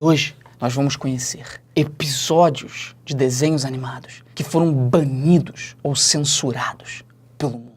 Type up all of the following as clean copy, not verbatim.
Hoje nós vamos conhecer episódios de desenhos animados que foram banidos ou censurados pelo mundo.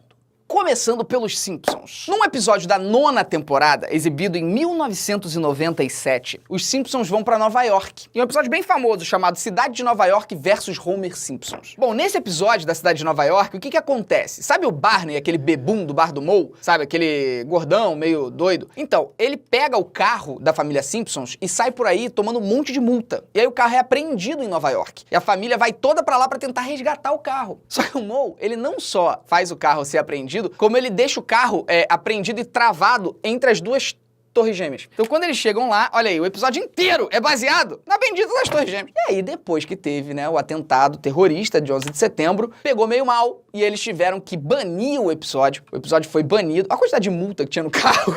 Começando pelos Simpsons. Num episódio da 9ª temporada, exibido em 1997, os Simpsons vão pra Nova York. Em um episódio bem famoso chamado Cidade de Nova York versus Homer Simpsons. Bom, nesse episódio da Cidade de Nova York, o que acontece? Sabe o Barney, aquele bebum do bar do Moe? Sabe, aquele gordão meio doido? Então, ele pega o carro da família Simpsons e sai por aí tomando um monte de multa. E aí o carro é apreendido em Nova York. E a família vai toda pra lá pra tentar resgatar o carro. Só que o Moe, ele não só faz o carro ser apreendido, como ele deixa o carro apreendido e travado entre as duas Torres Gêmeas. Então quando eles chegam lá, olha aí, o episódio inteiro é baseado na bendita das Torres Gêmeas. E aí depois que teve, né, o atentado terrorista de 11 de setembro, pegou meio mal e eles tiveram que banir o episódio. O episódio foi banido. Olha a quantidade de multa que tinha no carro.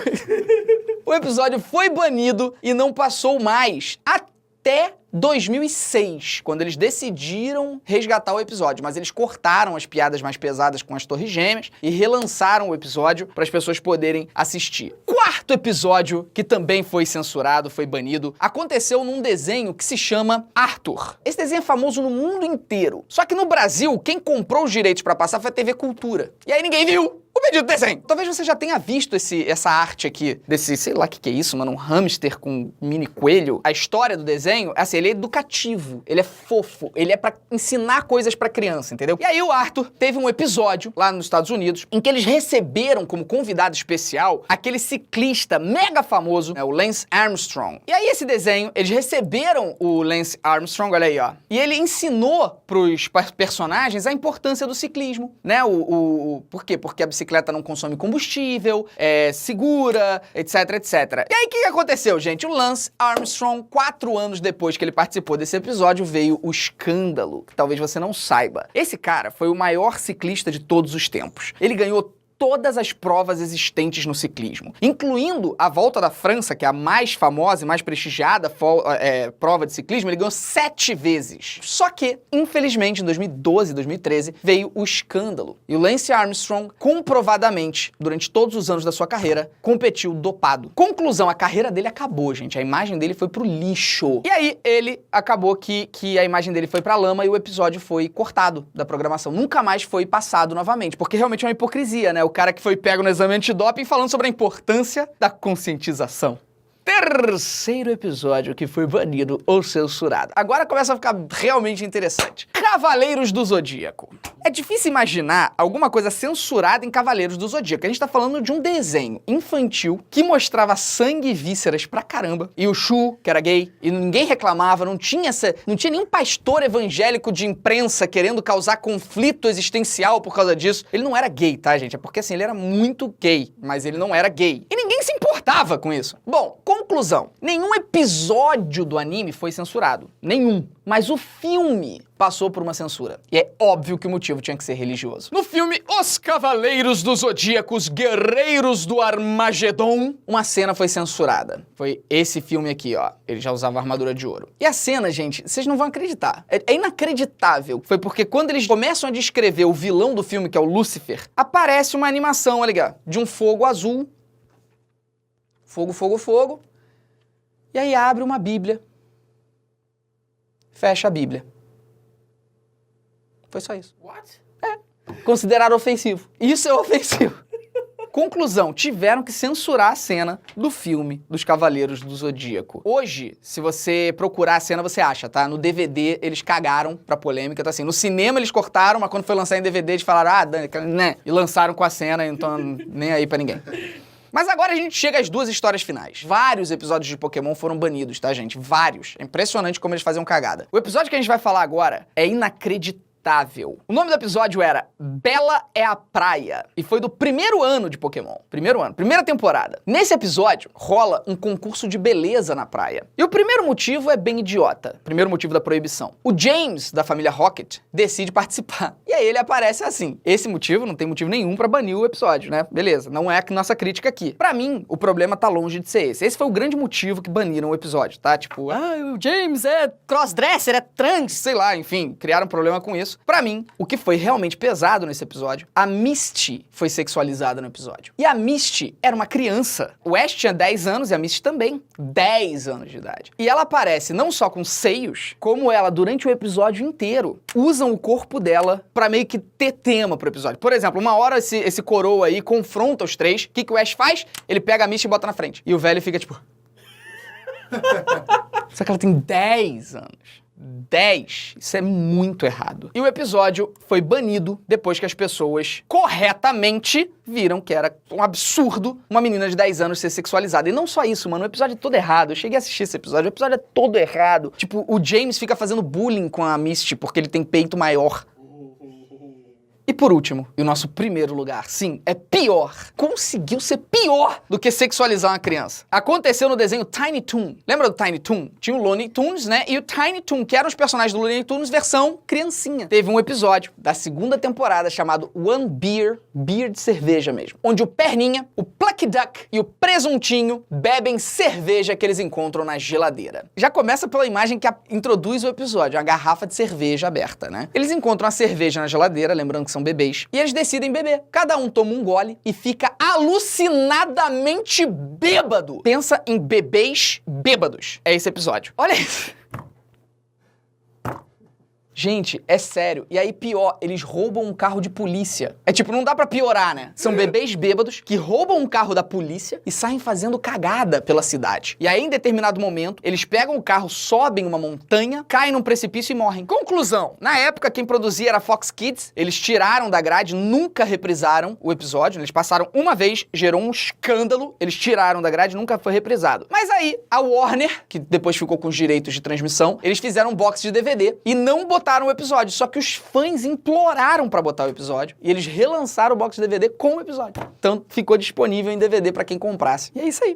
O episódio foi banido e não passou mais até 2006, quando eles decidiram resgatar o episódio, mas eles cortaram as piadas mais pesadas com as Torres Gêmeas e relançaram o episódio para as pessoas poderem assistir. Quarto episódio, que também foi censurado, foi banido, aconteceu num desenho que se chama Arthur. Esse desenho é famoso no mundo inteiro, só que no Brasil, quem comprou os direitos para passar foi a TV Cultura. E aí ninguém viu o bendito desenho. Talvez você já tenha visto essa arte aqui, desse, sei lá o que é isso, mano, um hamster com um mini coelho. A história do desenho, assim, ele é educativo, ele é fofo, ele é pra ensinar coisas pra criança, entendeu? E aí o Arthur teve um episódio lá nos Estados Unidos em que eles receberam como convidado especial aquele ciclista mega famoso, né, o Lance Armstrong. E aí esse desenho, eles receberam o Lance Armstrong, olha aí, ó, e ele ensinou pros personagens a importância do ciclismo, né? Por quê? Porque a bicicleta não consome combustível, é segura, etc, etc. E aí o que aconteceu, gente? O Lance Armstrong, 4 anos depois que ele participou desse episódio, veio o escândalo, que talvez você não saiba. Esse cara foi o maior ciclista de todos os tempos. Ele ganhou todas as provas existentes no ciclismo, incluindo a Volta da França, que é a mais famosa e mais prestigiada prova de ciclismo, ele ganhou 7 vezes. Só que, infelizmente, em 2012 e 2013, veio o escândalo. E o Lance Armstrong, comprovadamente, durante todos os anos da sua carreira, competiu dopado. Conclusão, a carreira dele acabou, gente. A imagem dele foi pro lixo. E aí, ele acabou que a imagem dele foi pra lama e o episódio foi cortado da programação. Nunca mais foi passado novamente, porque realmente é uma hipocrisia, né? O cara que foi pego no exame antidoping falando sobre a importância da conscientização. Terceiro episódio que foi banido ou censurado. Agora começa a ficar realmente interessante. Cavaleiros do Zodíaco. É difícil imaginar alguma coisa censurada em Cavaleiros do Zodíaco. A gente tá falando de um desenho infantil que mostrava sangue e vísceras pra caramba. E o Shu, que era gay, e ninguém reclamava, não tinha nenhum pastor evangélico de imprensa querendo causar conflito existencial por causa disso. Ele não era gay, tá, gente? É porque assim, ele era muito gay, mas ele não era gay. E ninguém se importava com isso. Bom, conclusão. Nenhum episódio do anime foi censurado. Nenhum. Mas o filme passou por uma censura. E é óbvio que o motivo tinha que ser religioso. No filme Os Cavaleiros dos Zodíacos Guerreiros do Armagedon, uma cena foi censurada. Foi esse filme aqui, ó. Ele já usava armadura de ouro. E a cena, gente, vocês não vão acreditar. É inacreditável. Foi porque quando eles começam a descrever o vilão do filme, que é o Lúcifer, aparece uma animação, olha aqui, de um fogo azul. Fogo, fogo, fogo. E aí abre uma Bíblia. Fecha a Bíblia. Foi só isso. What? Considerado ofensivo. Isso é ofensivo. Conclusão, tiveram que censurar a cena do filme dos Cavaleiros do Zodíaco. Hoje, se você procurar a cena, você acha, tá? No DVD, eles cagaram pra polêmica, tá assim. No cinema, eles cortaram, mas quando foi lançar em DVD, eles falaram, né? E lançaram com a cena, então nem aí pra ninguém. Mas agora a gente chega às 2 histórias finais. Vários episódios de Pokémon foram banidos, tá, gente? Vários. É impressionante como eles faziam cagada. O episódio que a gente vai falar agora é inacreditável. O nome do episódio era Bela é a Praia e foi do primeiro ano de Pokémon. Primeiro ano, primeira temporada. Nesse episódio, rola um concurso de beleza na praia. E o primeiro motivo é bem idiota. Primeiro motivo da proibição. O James, da família Rocket, decide participar. E aí ele aparece assim. Esse motivo não tem motivo nenhum pra banir o episódio, né? Beleza, não é a nossa crítica aqui. Pra mim, o problema tá longe de ser esse. Esse foi o grande motivo que baniram o episódio, tá? Tipo, o James é crossdresser, é trans, sei lá, enfim, criaram um problema com isso. isso. Pra mim, o que foi realmente pesado nesse episódio, a Misty foi sexualizada no episódio. E a Misty era uma criança. O Ash tinha 10 anos e a Misty também. 10 anos de idade. E ela aparece não só com seios, como ela, durante o episódio inteiro, usam o corpo dela pra meio que ter tema pro episódio. Por exemplo, uma hora esse coroa aí confronta os três. O que o Ash faz? Ele pega a Misty e bota na frente. E o velho fica tipo... Só que ela tem 10 anos. 10. Isso é muito errado. E o episódio foi banido depois que as pessoas corretamente viram que era um absurdo uma menina de 10 anos ser sexualizada. E não só isso, mano. O episódio é todo errado. Eu cheguei a assistir esse episódio. O episódio é todo errado. Tipo, o James fica fazendo bullying com a Misty porque ele tem peito maior. E por último, e o nosso primeiro lugar, sim, é pior. Conseguiu ser pior do que sexualizar uma criança. Aconteceu no desenho Tiny Toon. Lembra do Tiny Toon? Tinha o Looney Tunes, né? E o Tiny Toon, que eram os personagens do Looney Tunes versão criancinha. Teve um episódio da segunda temporada chamado One Beer, beer de cerveja mesmo, onde o Perninha, o Plucky Duck e o Presuntinho bebem cerveja que eles encontram na geladeira. Já começa pela imagem que introduz o episódio, a garrafa de cerveja aberta, né? Eles encontram a cerveja na geladeira, lembrando que são bebês, e eles decidem beber. Cada um toma um gole e fica alucinadamente bêbado. Pensa em bebês bêbados. É esse episódio. Olha isso. Gente, é sério. E aí, pior, eles roubam um carro de polícia. É tipo, não dá pra piorar, né? São bebês bêbados que roubam um carro da polícia e saem fazendo cagada pela cidade. E aí, em determinado momento, eles pegam o carro, sobem uma montanha, caem num precipício e morrem. Conclusão. Na época, quem produzia era a Fox Kids. Eles tiraram da grade, nunca reprisaram o episódio. Eles passaram uma vez, gerou um escândalo. Eles tiraram da grade, nunca foi reprisado. Mas aí, a Warner, que depois ficou com os direitos de transmissão, eles fizeram um box de DVD e não botaram o episódio, só que os fãs imploraram pra botar o episódio e eles relançaram o box de DVD com o episódio. Então ficou disponível em DVD pra quem comprasse. E é isso aí.